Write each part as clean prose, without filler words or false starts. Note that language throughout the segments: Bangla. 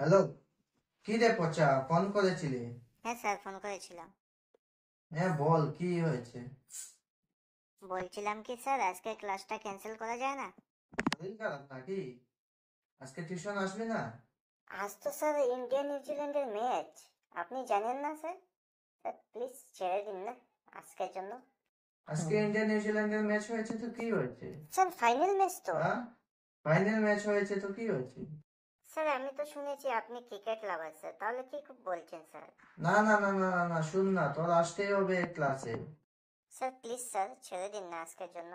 হ্যালো, কি রে পচা, ফোন করেছিলি? হ্যাঁ স্যার, ফোন করেছিলাম। হ্যাঁ বল, কি হয়েছে? বলছিলাম কি স্যার, আজকে ক্লাসটা ক্যান্সেল করা যায় না? শরীর খারাপ নাকি? আজকে টিউশন আসবি না? আজ তো স্যার ইন্ডিয়া নিউজিল্যান্ডের ম্যাচ, আপনি জানেন না স্যার? স্যার প্লিজ ছেড়ে দিন না আজকের জন্য। আজকে ইন্ডিয়া নিউজিল্যান্ডের ম্যাচ হয়েছে তো কি হয়েছে? স্যার ফাইনাল ম্যাচ তো। হ্যাঁ, ফাইনাল ম্যাচ হয়েছে তো কি হয়েছে? স্যার আমি তো শুনেছি আপনি ক্রিকেট লাভার স্যার, তাহলে কি খুব বলছেন স্যার? না না না না না না, শুন না, তোর আসতেই হবে ক্লাসে। স্যার প্লিজ স্যার ছেড়ে দিন না আজকের জন্য।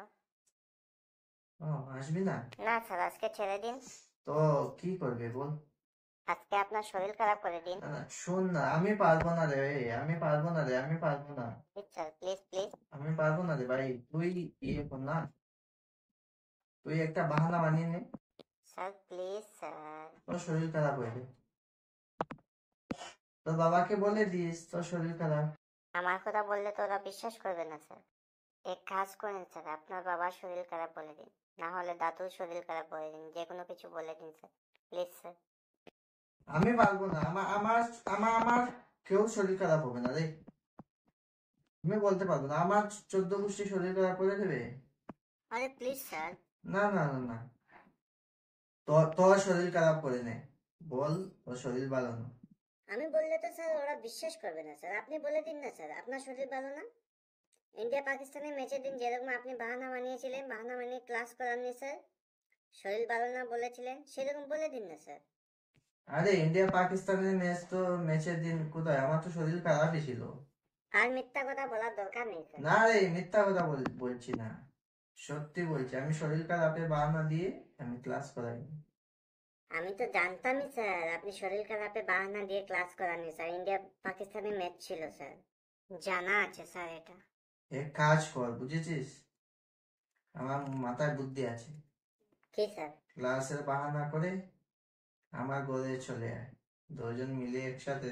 ও, আসবি না? না স্যার, আজকে ছেড়ে দিন। তো কি করবি বল? আজকে আপনার শরীর খারাপ করে দিন। না না, শোন না, আমি পারবো না রে, আমি পারবো না রে, আমি পারবো না। Please sir, please please. আমি পারবো না রে ভাই, তুই ইয়ে কর না, তুই একটা বাহানা বানিয়ে নে। Sir please sir. তোর শরীর খারাপ হয়ে যায়, তোর বাবাকে বলে দিস তোর শরীর খারাপ। আমার কথা বললে তো ওরা বিশ্বাস করবে না স্যার। এক কাজ করেন স্যার, আপনার বাবার শরীর খারাপ বলে দিন, না হলে দাদুর শরীর খারাপ বলে দিন, যে কোনো কিছু বলে দিন স্যার, প্লিজ স্যার। আমি পারবো না, আমার আমার আমার আমার কেউ শরীর খারাপ হবে না রে। আমি বলতে পারবো না, আমার 14 গোষ্ঠী শরীর খারাপ করে দেবে? আরে প্লিজ স্যার। না না না না, তোর তোর শরীর খারাপ করে নে, বল তোর শরীর ভালো না। আমি বললে তো স্যার ওরা বিশ্বাস করবে না স্যার, আপনি বলে দিন না স্যার আপনার শরীর ভালো না। ইন্ডিয়া পাকিস্তানের ম্যাচের দিন যেরকম আপনি বাহানা বানিয়েছিলেন, বাহানা বানিয়ে ক্লাস করাননি স্যার, শরীর ভালো না বলেছিলেন, সেরকম বলে দিন না স্যার। আরে ইন্ডিয়া পাকিস্তানের ম্যাচ তো, ম্যাচের দিন কোথায়, আমার তো শরীর খারাপই ছিল। আর মিথ্যা কথা বলার দরকার নেই স্যার। না রে, মিথ্যা কথা বলছি না, সত্যি বলছি, আমি শরীর খারাপের বাহানা দিয়ে আমি ক্লাস করাইনি। আমি তো জানতামই স্যার আপনি শরীর খারাপে বাহানা দিয়ে ক্লাস করাননি স্যার, ইন্ডিয়া পাকিস্তানের ম্যাচ ছিল স্যার, জানা আছে স্যার এটা। এক কাজ কর, বুঝেছিস, আমার মাথায় বুদ্ধি আছে। কি স্যার? ক্লাসের বাহানা করে আমার ঘরে চলে আয়, দুজন মিলে একসাথে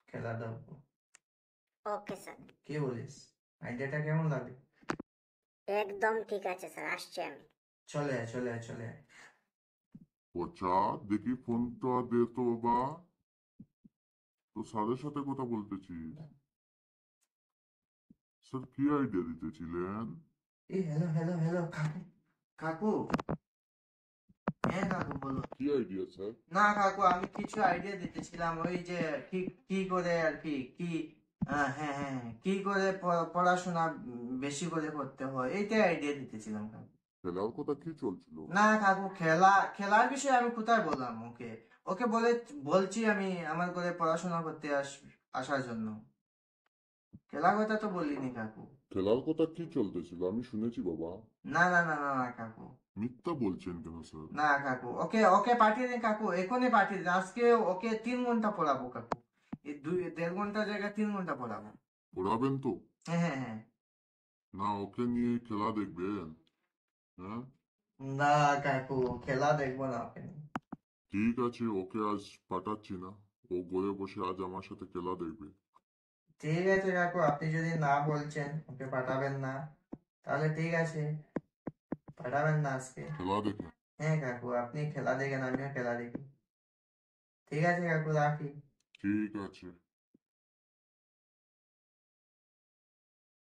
খেলা দেখবো। Okay sir. কি বলিস? আইডিয়াটা কেমন লাগে? একদম ঠিক আছে স্যার, আসছি আমি। চলে আয় চলে আয় চলে আয়। পচা, দেখি ফোনটা দে তো বা। তো স্যারের সাথে কথা বলতেছিস? স্যার কি আইডিয়া দিতেছিলেন? এই হ্যালো হ্যালো হ্যালো, কাকু কাকু। হ্যাঁ কাকু বলো। কি আইডিয়া স্যার? না কাকু, আমি কিছু আইডিয়া দিতেছিলাম, ওই যে কি কি করে আর কি কি হ্যাঁ হ্যাঁ হ্যাঁ হ্যাঁ, কি করে পড়াশোনা বেশি করে করতে হয়, এইটাই আইডিয়া দিতেছিলাম কাকু। খেলার কথা কি চলছিল? না কাকু, খেলার বিষয়ে আমি কোথায় বললাম ওকে? ওকে বলছি আমি আমার ঘরে পড়াশোনা করতে আসার জন্য। খেলার কথা তো বলিনি কাকু। খেলার কথা কি চলতেছিল আমি শুনেছি বাবা। না না না না না কাকু। মিথ্যা বলছেন কেন স্যার? না কাকু, ওকে ওকে পাঠিয়ে দিন কাকু, এখনই পাঠিয়ে দিন, আজকে ওকে 3 ঘন্টা পড়াবো কাকু। এই 1.5 ঘন্টার জায়গায় 3 ঘন্টা পড়াবো। পড়াবেন তো? হ্যাঁ হ্যাঁ হ্যাঁ। না ওকে নিয়ে খেলা দেখবেন? হ্যাঁ, না কাকু, খেলা দেখবো না ওকে নিয়ে। ঠিক আছে, ওকে আজ পাঠাচ্ছি না। ও ঘরে বসে আজ আমার সাথে খেলা দেখবে। ঠিক আছে কাকু, আপনি যদি না বলছেন ওকে পাঠাবেন না, তাহলে ঠিক আছে, পাঠাবেন না আজকে। খেলা দেখে। হ্যাঁ কাকু, আপনি খেলা দেখেন, আমিও খেলা দেখি। ঠিক আছে কাকু, রাখি। ঠিক আছে।